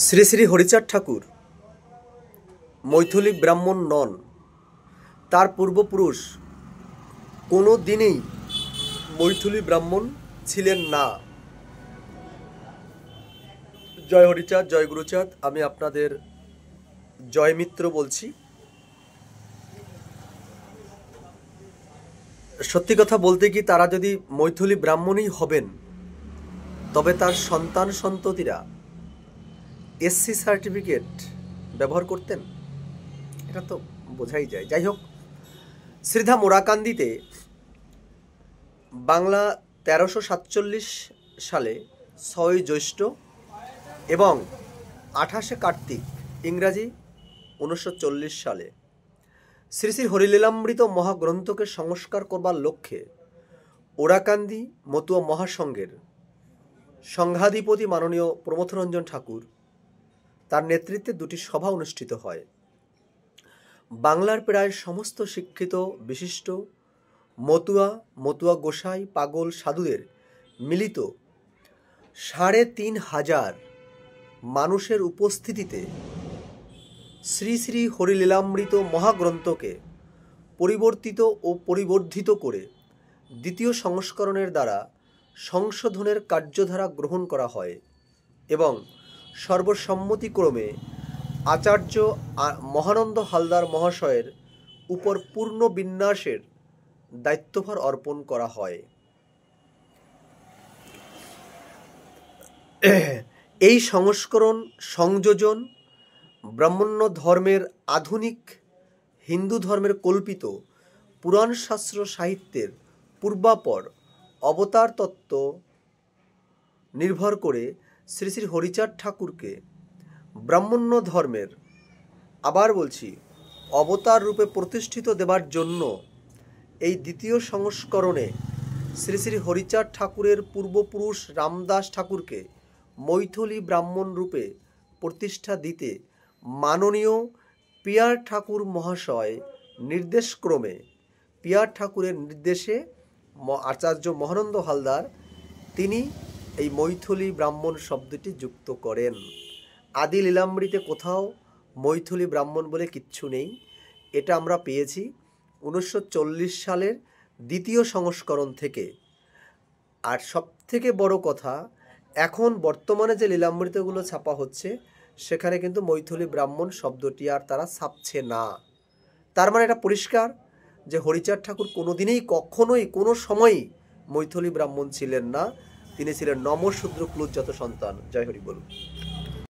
শ্রী শ্রী হরিচাঁদ ঠাকুর মৈথিলী ব্রাহ্মণ নন। তার পূর্বপুরুষ কোনো দিনেই মৈথিলী ব্রাহ্মণ ছিলেন না। জয় হরিচাঁদ, জয় গুরুচাঁদ। আমি আপনাদের জয় মিত্র বলছি। সত্যি কথা বলতে কি, তারা যদি মৈথিলী ব্রাহ্মণই হবেন তবে তার সন্তান সন্ততিরা এসসি সার্টিফিকেট ব্যবহার করতেন? এটা তো বোঝাই যায়। যাই হোক, শ্রীধাম ওরাকান্দিতে বাংলা 1347 সালে 6 জ্যৈষ্ঠ এবং 28 কার্তিক ইংরাজি 1940 সালে শ্রী শ্রী হরিলীলামৃত মহাগ্রন্থকে সংস্কার করবার লক্ষ্যে ওরাকান্দি মতুয়া মহাসংঘের সংঘাধিপতি মাননীয় প্রমথরঞ্জন ঠাকুর তার নেতৃত্বে দুটি সভা অনুষ্ঠিত হয়। বাংলার প্রায় সমস্ত শিক্ষিত বিশিষ্ট মতুয়া গোসাই পাগল সাধুদের মিলিত 3500 মানুষের উপস্থিতিতে শ্রী শ্রী হরিলীলামৃত মহাগ্রন্থকে পরিবর্তিত ও পরিবর্ধিত করে দ্বিতীয় সংস্করণের দ্বারা সংশোধনের কার্যধারা গ্রহণ করা হয় এবং সর্বসম্মতিক্রমে আচার্য মহানন্দ হালদার মহাশয়ের উপর পূর্ণ বিন্যাসের দায়িত্বভার অর্পণ করা হয়। এই সংস্করণ সংযোজন ব্রাহ্মণ্য ধর্মের আধুনিক হিন্দু ধর্মের কল্পিত পুরাণ শাস্ত্র সাহিত্যের পূর্বাপর অবতার তত্ত্ব নির্ভর করে শ্রী শ্রী হরিচাঁদ ঠাকুরকে ব্রাহ্মণ্য ধর্মের, আবার বলছি, অবতার রূপে প্রতিষ্ঠিত দেবার জন্য এই দ্বিতীয় সংস্করণে শ্রী শ্রী হরিচাঁদ ঠাকুরের পূর্বপুরুষ রামদাস ঠাকুরকে মৈথিলী ব্রাহ্মণ রূপে প্রতিষ্ঠা দিতে মাননীয় পিয়ার ঠাকুর মহাশয় নির্দেশক্রমে পিয়ার ঠাকুরের নির্দেশে আচার্য মহানন্দ হালদার তিনি এই মৈথিলী ব্রাহ্মণ শব্দটি যুক্ত করেন। আদি লীলামৃতে কোথাও মৈথিলী ব্রাহ্মণ বলে কিচ্ছু নেই। এটা আমরা পেয়েছি 1940 সালের দ্বিতীয় সংস্করণ থেকে। আর সবথেকে বড় কথা, এখন বর্তমানে যে লীলামৃতগুলো ছাপা হচ্ছে সেখানে কিন্তু মৈথিলী ব্রাহ্মণ শব্দটি আর তারা ছাপছে না। তার মানে এটা পরিষ্কার যে হরিচাঁদ ঠাকুর কোনোদিনই কখনোই কোনো সময়ই মৈথিলী ব্রাহ্মণ ছিলেন না। তিনি ছিলেন নমশূদ্র কুলজাত সন্তান। জয় হরি বলুন।